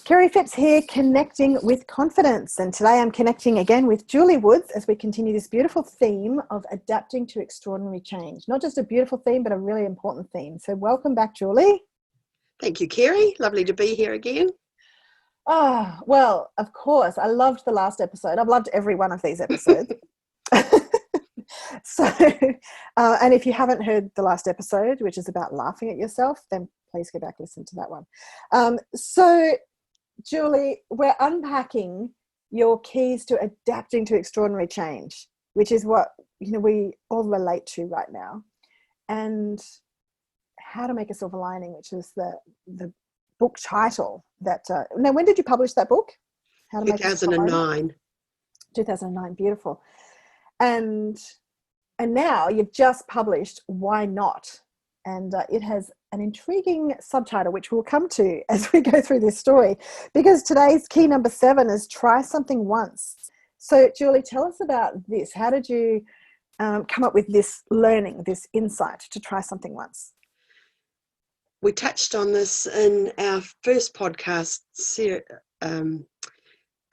Kerry Phipps here, connecting with confidence. And today I'm connecting again with Julie Woods as we continue this beautiful theme of adapting to extraordinary change. Not just a beautiful theme, but a really important theme. So welcome back, Julie. Thank you, Kerry. Lovely to be here again. Oh, well, of course. I loved the last episode. I've loved every one of these episodes. And if you haven't heard the last episode, which is about laughing at yourself, then please go back and listen to that one. So Julie, we're unpacking your keys to adapting to extraordinary change, which is what we all relate to right now, and how to make a silver lining, which is the book title. That now, when did you publish that book? How to 2009. 2009, beautiful. And now you've just published Why Not? And it has an intriguing subtitle, which we'll come to as we go through this story, because today's key number 7 is try something once. So, Julie, tell us about this. How did you come up with this learning, this insight to try something once? We touched on this in our first podcast,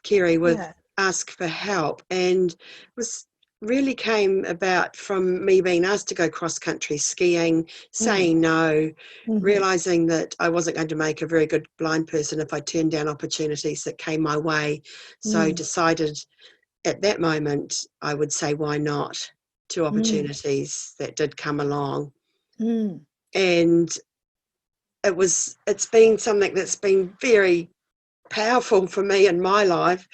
Kerry, with Ask for Help, and was really came about from me being asked to go cross-country skiing, saying no, realising that I wasn't going to make a very good blind person if I turned down opportunities that came my way. So I decided at that moment I would say why not to opportunities that did come along. And it's been something that's been very powerful for me in my life,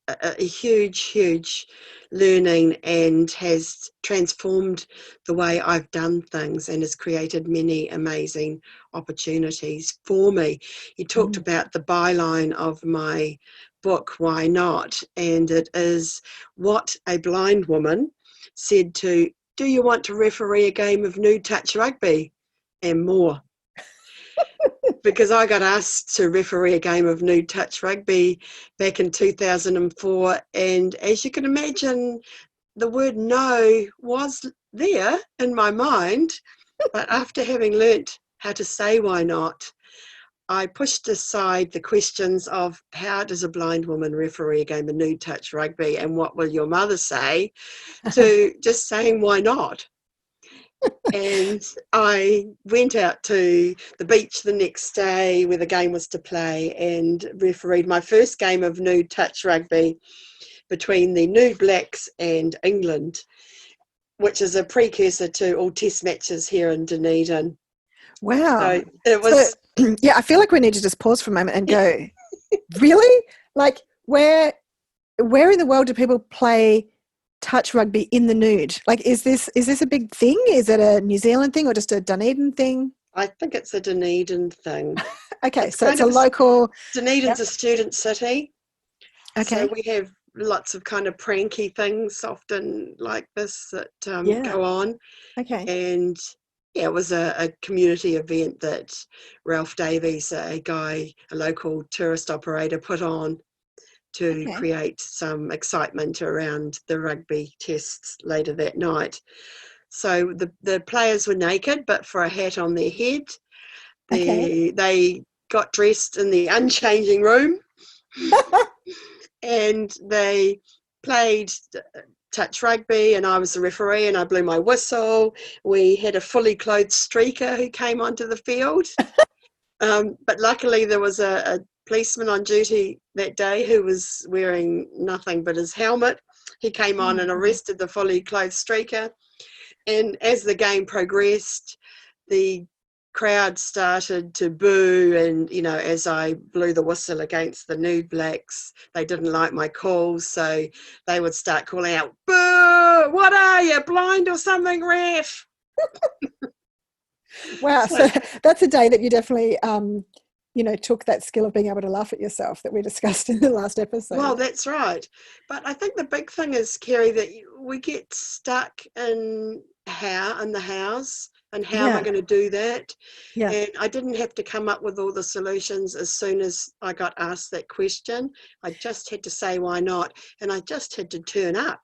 a huge learning, and has transformed the way I've done things and has created many amazing opportunities for me. You talked about the byline of my book, Why Not? And it is what a blind woman said to, do you want to referee a game of nude touch rugby? And more. Because I got asked to referee a game of nude touch rugby back in 2004, and as you can imagine, the word no was there in my mind, but after having learnt how to say why not, I pushed aside the questions of how does a blind woman referee a game of nude touch rugby and what will your mother say, to just saying why not. And I went out to the beach the next day where the game was to play and refereed my first game of nude touch rugby between the Nude Blacks and England, which is a precursor to all test matches here in Dunedin. Wow. So it was... I feel like we need to just pause for a moment and go, really? Like, where in the world do people play touch rugby in the nude? Like, is this a big thing? Is it a New Zealand thing or just a Dunedin thing? I think it's a Dunedin thing. Okay, so it's a local... Dunedin's a student city. Okay. So we have lots of kind of pranky things often like this that go on. Okay. And it was a community event that Ralph Davies, a local tourist operator, put on to create some excitement around the rugby tests later that night. So the players were naked, but for a hat on their head. They got dressed in the unchanging room and they played touch rugby, and I was the referee and I blew my whistle. We had a fully clothed streaker who came onto the field. But luckily there was a policeman on duty that day who was wearing nothing but his helmet. He came on and arrested the fully clothed streaker. And as the game progressed, the crowd started to boo, and as I blew the whistle against the Nude Blacks, they didn't like my calls, so they would start calling out, boo, what are you, blind or something, ref? Wow, so that's a day that you definitely took that skill of being able to laugh at yourself that we discussed in the last episode. Well, that's right. But I think the big thing is, Kerry, that we get stuck in the house and how am I going to do that? Yeah. And I didn't have to come up with all the solutions as soon as I got asked that question. I just had to say why not, and I just had to turn up.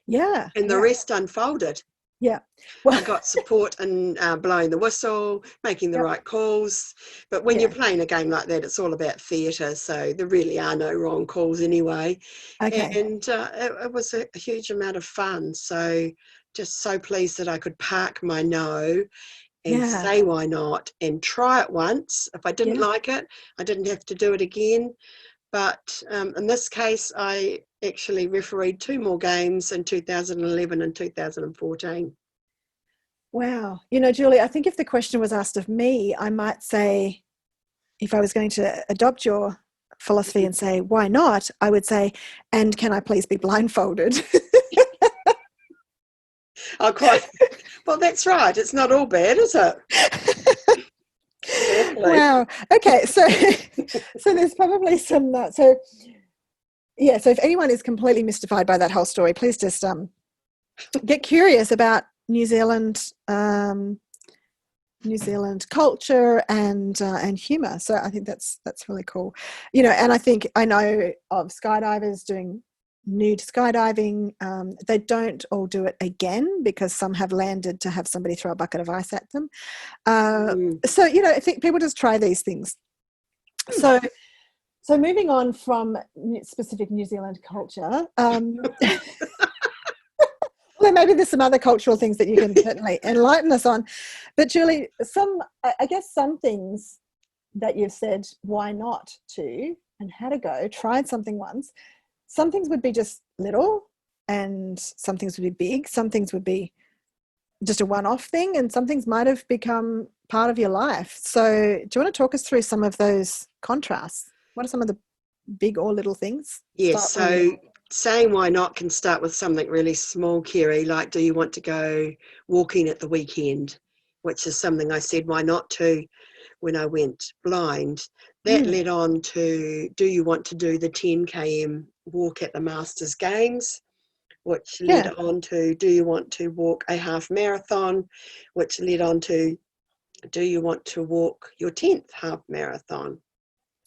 Yeah. And the rest unfolded. Yeah. Well, I got support in blowing the whistle, making the yep. right calls. But when Yeah. you're playing a game like that, it's all about theatre, so there really are no wrong calls anyway. Okay. And it was a huge amount of fun. So just so pleased that I could park my no and Yeah. say why not and try it once. If I didn't Yeah. like it, I didn't have to do it again. But in this case, I actually refereed 2 more games in 2011 and 2014. Wow. You know, Julie, I think if the question was asked of me, I might say, if I was going to adopt your philosophy and say, why not? I would say, and can I please be blindfolded? Oh, quite. Well, that's right. It's not all bad, is it? Exactly. Wow. Okay. So, so there's probably some, so yeah. So if anyone is completely mystified by that whole story, please just get curious about New Zealand culture and humor. So I think that's really cool. You know, and I think I know of skydivers doing nude skydiving. They don't all do it again because some have landed to have somebody throw a bucket of ice at them. So you know, I think people just try these things. So moving on from specific New Zealand culture. Well, maybe there's some other cultural things that you can certainly enlighten us on. But Julie, I guess some things that you've said why not to and how to go, tried something once. Some things would be just little and some things would be big. Some things would be just a one-off thing and some things might have become part of your life. So do you want to talk us through some of those contrasts? What are some of the big or little things? Yes, Start where you so saying why not can start with something really small, Kerry, like do you want to go walking at the weekend, which is something I said why not to when I went blind. That led on to do you want to do the 10 km walk at the Masters Games, which led Yeah. on to do you want to walk a half marathon, which led on to do you want to walk your 10th half marathon.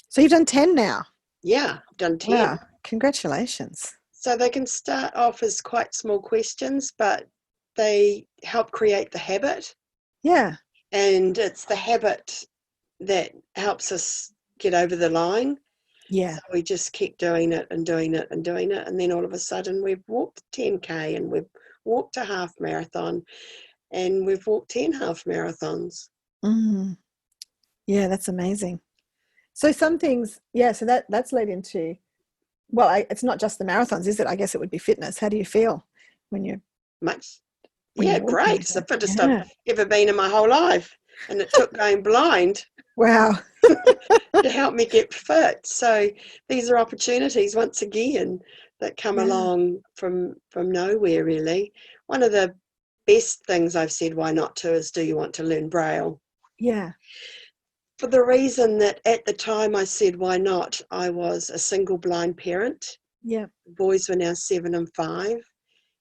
So you've done 10 now. Yeah, I've done 10. Wow. Congratulations. So they can start off as quite small questions, but they help create the habit. Yeah. And it's the habit that helps us get over the line. Yeah. So we just keep doing it and doing it and doing it. And then all of a sudden we've walked 10K and we've walked a half marathon and we've walked 10 half marathons. Mm. Yeah, that's amazing. So some things, yeah, so that's led into, well, it's not just the marathons, is it? I guess it would be fitness. How do you feel when you're Much, when yeah, you're walking? great. It's the fittest I've Yeah. ever been in my whole life. And it took going blind Wow. to help me get fit. So these are opportunities once again that come Yeah. along from nowhere really. One of the best things I've said why not to is do you want to learn Braille? Yeah. For the reason that at the time I said why not, I was a single blind parent. Yeah. The boys were now 7 and 5.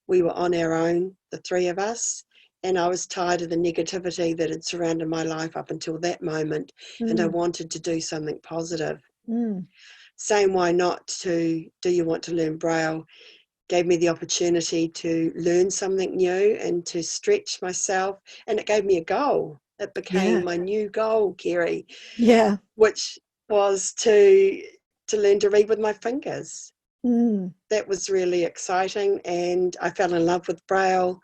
We were on our own, the three of us. And I was tired of the negativity that had surrounded my life up until that moment. And I wanted to do something positive. Saying why not to do you want to learn Braille gave me the opportunity to learn something new and to stretch myself. And it gave me a goal. It became my new goal, Kerry. Yeah. Which was to learn to read with my fingers. Mm. That was really exciting. And I fell in love with Braille.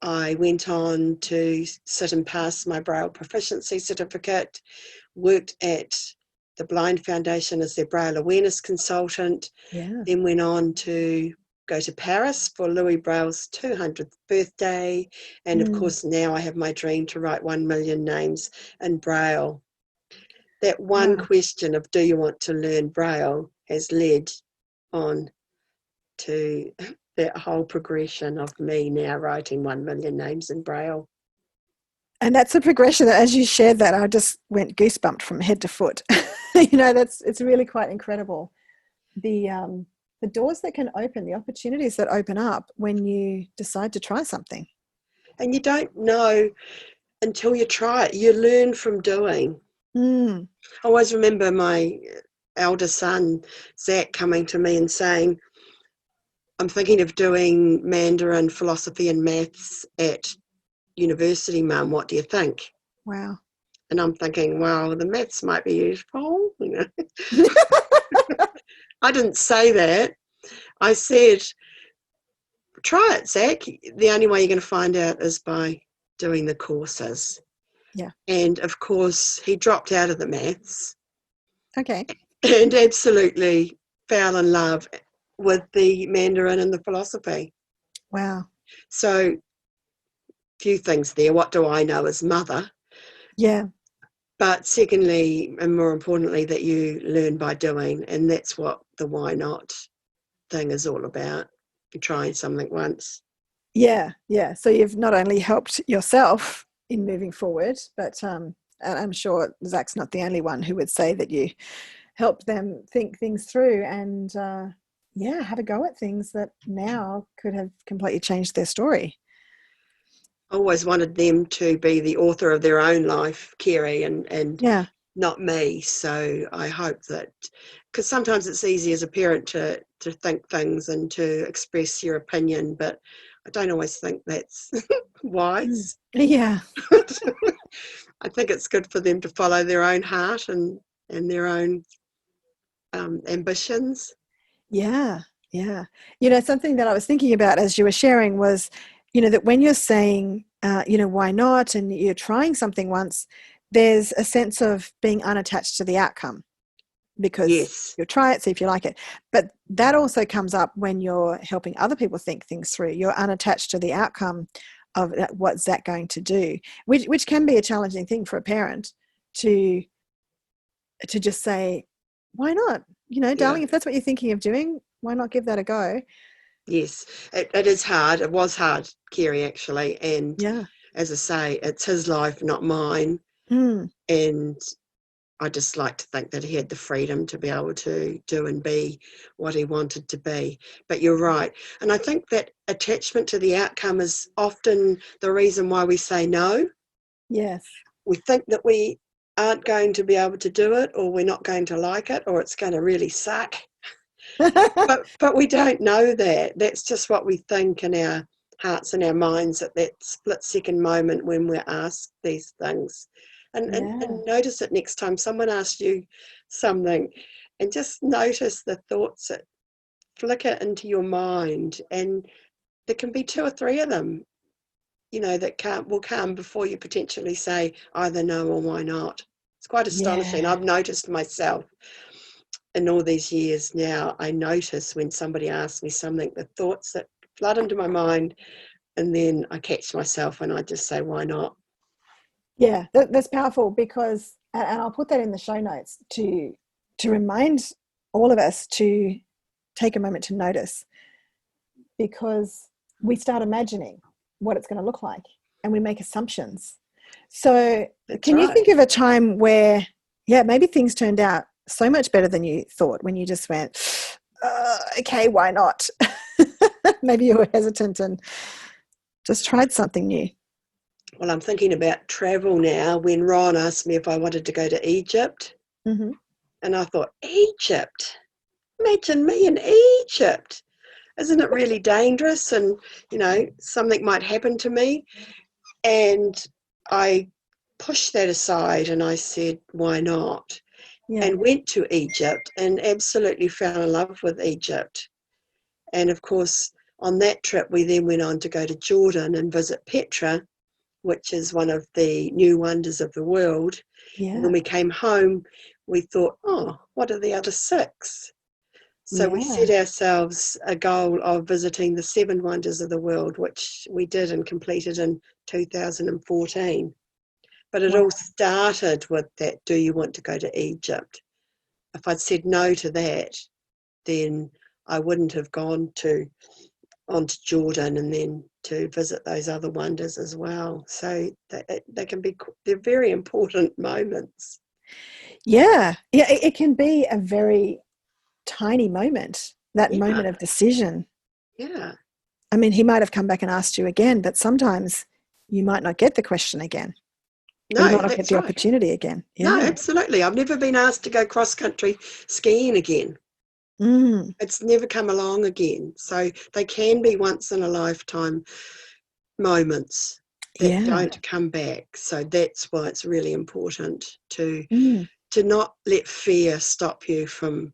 I went on to sit and pass my Braille proficiency certificate, worked at the Blind Foundation as their Braille awareness consultant, Yeah. then went on to go to Paris for Louis Braille's 200th birthday. And of course, now I have my dream to write 1 million names in Braille. That one Wow. question of do you want to learn Braille has led on to that whole progression of me now writing 1 million names in Braille. And that's a progression that as you shared that, I just went goosebumped from head to foot. You know, it's really quite incredible. The doors that can open, the opportunities that open up when you decide to try something. And you don't know until you try it. You learn from doing. I always remember my elder son, Zach, coming to me and saying, I'm thinking of doing Mandarin, philosophy and maths at university, Mum. What do you think? Wow. And I'm thinking, well, the maths might be useful. I didn't say that. I said, try it, Zach. The only way you're going to find out is by doing the courses. Yeah. And of course, he dropped out of the maths Okay. and absolutely fell in love with the Mandarin and the philosophy. Wow. So, few things there. What do I know as mother? Yeah. But secondly, and more importantly, that you learn by doing. And that's what the why not thing is all about. Trying something once. Yeah. Yeah. So you've not only helped yourself in moving forward, but and I'm sure Zach's not the only one who would say that you helped them think things through and have a go at things that now could have completely changed their story. I always wanted them to be the author of their own life, Kerry, and Yeah. not me. So I hope that, because sometimes it's easy as a parent to think things and to express your opinion, but I don't always think that's wise. Yeah. I think it's good for them to follow their own heart and their own ambitions. Yeah. Yeah. Something that I was thinking about as you were sharing was, that when you're saying, why not? And you're trying something once, there's a sense of being unattached to the outcome because Yes. you'll try it, see if you like it. But that also comes up when you're helping other people think things through. You're unattached to the outcome of what's that going to do, which can be a challenging thing for a parent to just say, why not? Darling, if that's what you're thinking of doing, why not give that a go? Yes, it is hard. It was hard, Kerry, actually. And Yeah. as I say, it's his life, not mine. Mm. And I just like to think that he had the freedom to be able to do and be what he wanted to be. But you're right. And I think that attachment to the outcome is often the reason why we say no. Yes. We think that we aren't going to be able to do it, or we're not going to like it, or it's going to really suck. But we don't know that. That's just what we think in our hearts and our minds at that split second moment when we're asked these things. And notice it next time someone asks you something, and just notice the thoughts that flicker into your mind. And there can be two or three of them, that will come before you potentially say either no or why not. It's quite astonishing. Yeah. I've noticed myself in all these years now, I notice when somebody asks me something, the thoughts that flood into my mind, and then I catch myself and I just say, why not? Yeah, that's powerful because, and I'll put that in the show notes to remind all of us to take a moment to notice, because we start imagining what it's going to look like and we make assumptions. So That's can you right. think of a time where, maybe things turned out so much better than you thought, when you just went, okay, why not? Maybe you were hesitant and just tried something new. Well, I'm thinking about travel now. When Ron asked me if I wanted to go to Egypt, Mm-hmm. and I thought, Egypt? Imagine me in Egypt. Isn't it really dangerous? And, something might happen to me. And I pushed that aside and I said, why not? Yeah. And went to Egypt and absolutely fell in love with Egypt. And of course, on that trip, we then went on to go to Jordan and visit Petra, which is one of the new wonders of the world. Yeah. And when we came home, we thought, oh, what are the other six? So we set ourselves a goal of visiting the 7 wonders of the world, which we did and completed in 2014. But it all started with that, do you want to go to Egypt? If I'd said no to that, then I wouldn't have gone on to Jordan and then to visit those other wonders as well. So they're very important moments. Yeah. It can be a very tiny moment, that moment Yeah, of decision. yeah. I mean, he might have come back and asked you again, but sometimes you might not get the question again, or you No, might not get that's the right. opportunity again. No, Yeah. absolutely. I've never been asked to go cross-country skiing again. Mm. It's never come along again. So they can be once in a lifetime moments that Yeah. don't come back. So that's why it's really important to Mm. not let fear stop you from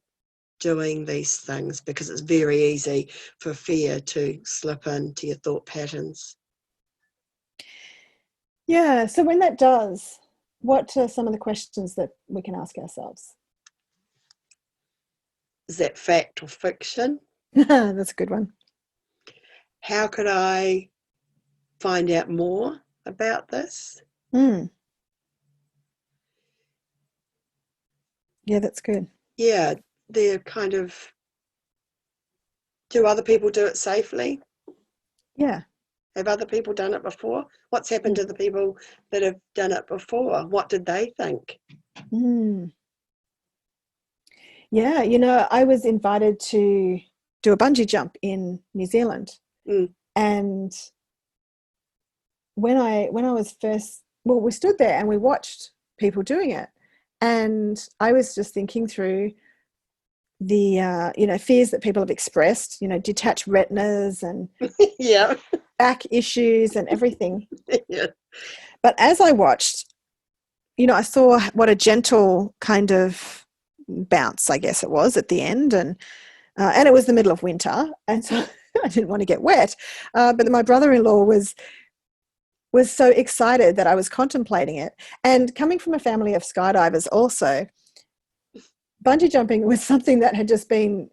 doing these things, because it's very easy for fear to slip into your thought patterns. Yeah. So when that does, what are some of the questions that we can ask ourselves? Is that fact or fiction? That's a good one. How could I find out more about this? Mm. Yeah, that's good. Yeah, they're kind of, do other people do it safely? Yeah. Have other people done it before? What's happened Mm. to the people that have done it before? What did they think? Mm. Yeah, I was invited to do a bungee jump in New Zealand. Mm. And when I was first, well, we stood there and we watched people doing it. And I was just thinking through the fears that people have expressed, detached retinas and Yeah. back issues and everything. Yeah. But as I watched, I saw what a gentle kind of bounce, I guess it was, at the end. And it was the middle of winter, and so I didn't want to get wet. But my brother-in-law was so excited that I was contemplating it. And coming from a family of skydivers also, bungee jumping was something that had just been,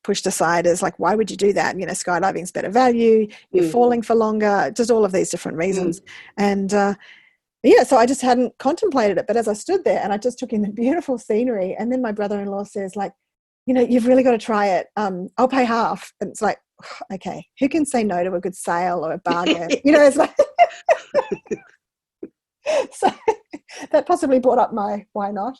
pushed aside as like, why would you do that? Skydiving's better value, you're Mm. falling for longer, just all of these different reasons. Mm. And yeah, so I just hadn't contemplated it. But as I stood there and I just took in the beautiful scenery, and then my brother-in-law says, like, you've really got to try it. I'll pay half. And it's like, okay, who can say no to a good sale or a bargain? It's like, so that possibly brought up my why not.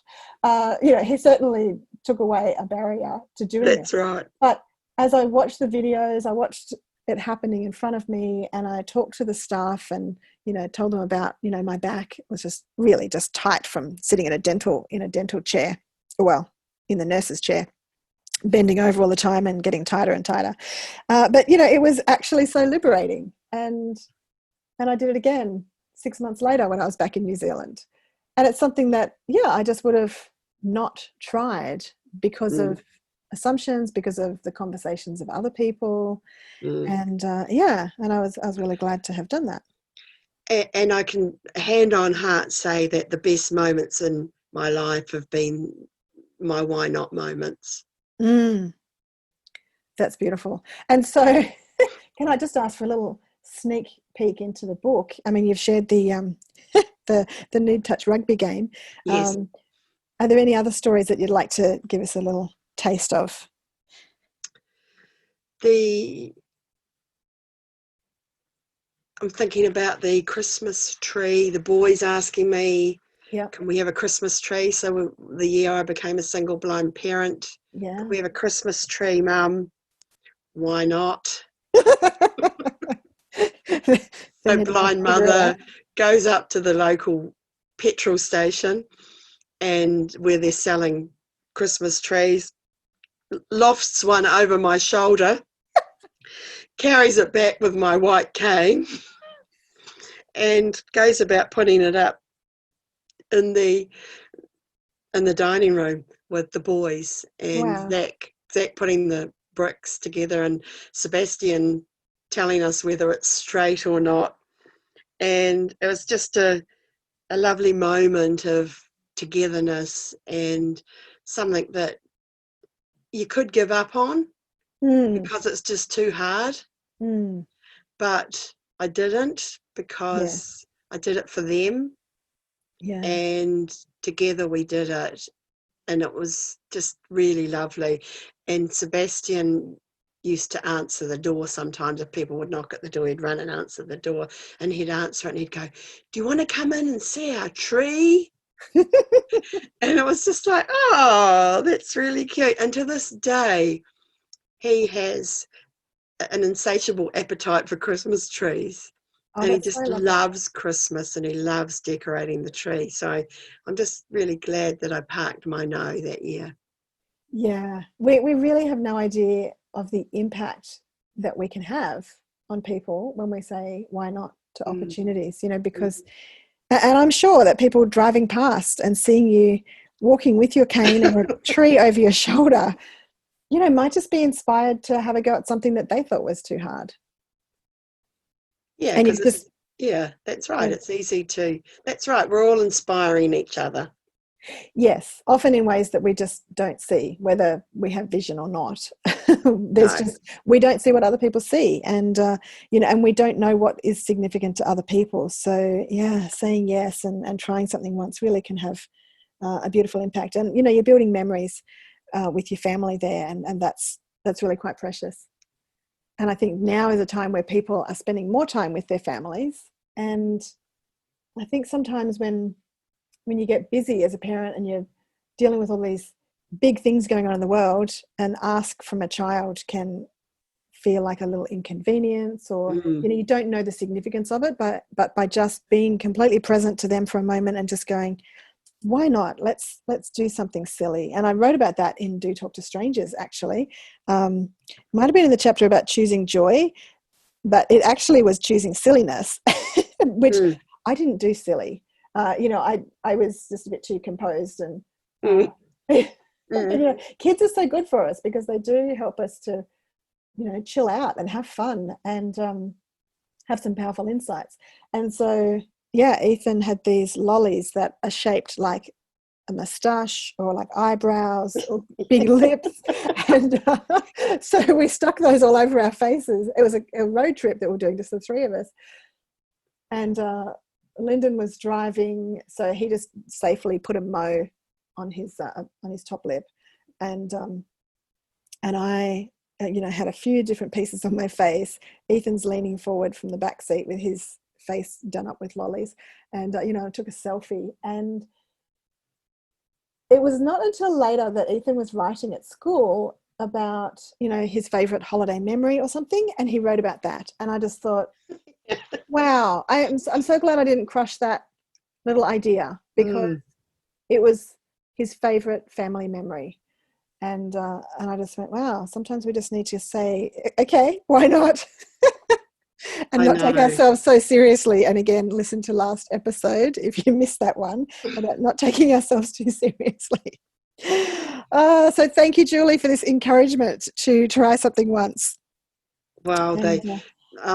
He certainly took away a barrier to doing it. That's right. But as I watched the videos, I watched it happening in front of me, and I talked to the staff and, told them about, my back was just really just tight from sitting in a dental chair, well, in the nurse's chair, bending over all the time and getting tighter and tighter. But, it was actually so liberating. And I did it again 6 months later when I was back in New Zealand. And it's something that, I just would have not tried because of assumptions, because of the conversations of other people. And and I was really glad to have done that. And I can hand on heart say that the best moments in my life have been my why not moments. That's beautiful. And so can I just ask for a little sneak peek into the book? I mean, you've shared the the nude touch rugby game. Yes. Are there any other stories that you'd like to give us a little taste of? I'm thinking about the Christmas tree, the boys asking me, Yeah. can we have a Christmas tree? So the year I became a single blind parent, Yeah. can we have a Christmas tree, Mum? Why not? So blind mother goes up to the local petrol station and where they're selling Christmas trees, lofts one over my shoulder, carries it back with my white cane and goes about putting it up in the dining room with the boys, and Wow. Zach putting the bricks together and Sebastian telling us whether it's straight or not. And it was just a lovely moment of togetherness and something that you could give up on because it's just too hard. But I didn't, because I did it for them. Yeah. And together we did it. And it was just really lovely. And Sebastian used to answer the door sometimes. If people would knock at the door, he'd run and answer the door, and he'd answer it and he'd go, do you want to come in and see our tree? And it was just like, oh, that's really cute. And to this day, he has an insatiable appetite for Christmas trees. Oh, And he that's so just lovely. loves Christmas and he loves decorating the tree. So I'm just really glad that I parked my no that year. Yeah, we really have no idea of the impact that we can have on people when we say why not to opportunities, because, and I'm sure that people driving past and seeing you walking with your cane and a tree over your shoulder, might just be inspired to have a go at something that they thought was too hard. Yeah, And because you just, that's right. It's easy to, that's right. We're all inspiring each other. yes, often in ways that we just don't see, whether we have vision or not. We don't see what other people see, and and we don't know what is significant to other people. So yeah, saying yes and trying something once really can have a beautiful impact. And you're building memories with your family there, and that's really quite precious. And I think now is a time where people are spending more time with their families. And I think sometimes when you get busy as a parent and you're dealing with all these big things going on in the world, an ask from a child can feel like a little inconvenience, or you don't know the significance of it, but by just being completely present to them for a moment and just going, why not, let's do something silly. And I wrote about that in Do Talk to Strangers, actually. Might have been in the chapter about choosing joy, but it actually was choosing silliness, which I didn't do silly. I was just a bit too composed, and kids are so good for us because they do help us to chill out and have fun and have some powerful insights. And so Ethan had these lollies that are shaped like a moustache or like eyebrows or big lips, and so we stuck those all over our faces. It was a road trip that we're doing, just the three of us, and Lyndon was driving, so he just safely put a mo on his top lip, and I had a few different pieces on my face. Ethan's leaning forward from the back seat with his face done up with lollies, and I took a selfie. And it was not until later that Ethan was writing at school about his favorite holiday memory or something, and he wrote about that, and I just thought, wow, I'm so glad I didn't crush that little idea, because it was his favorite family memory. And I just went, wow, sometimes we just need to say, okay, why not? And not take ourselves so seriously. And again, listen to last episode if you missed that one, about not taking ourselves too seriously. So thank you, Julie, for this encouragement to try something once. Well,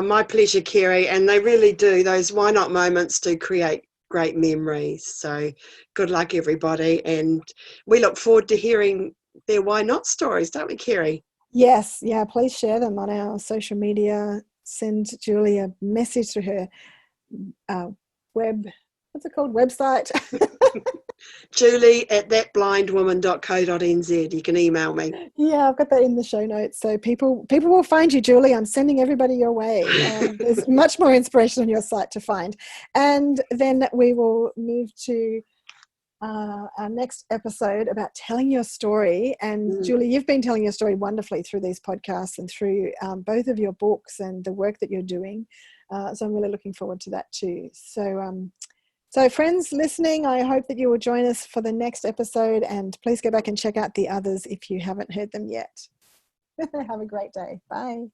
my pleasure, Kerry. And they really do. Those why not moments do create great memories. So good luck, everybody. And we look forward to hearing their why not stories, don't we, Kerry? Yes. Yeah. Please share them on our social media. Send Julie a message through her website. Julie at thatblindwoman.co.nz. You can email me. Yeah, I've got that in the show notes. So people will find you, Julie. I'm sending everybody your way. There's much more inspiration on your site to find. And then we will move to our next episode about telling your story. And Julie, you've been telling your story wonderfully through these podcasts and through both of your books and the work that you're doing. So I'm really looking forward to that too. So friends listening, I hope that you will join us for the next episode, and please go back and check out the others if you haven't heard them yet. Have a great day. Bye.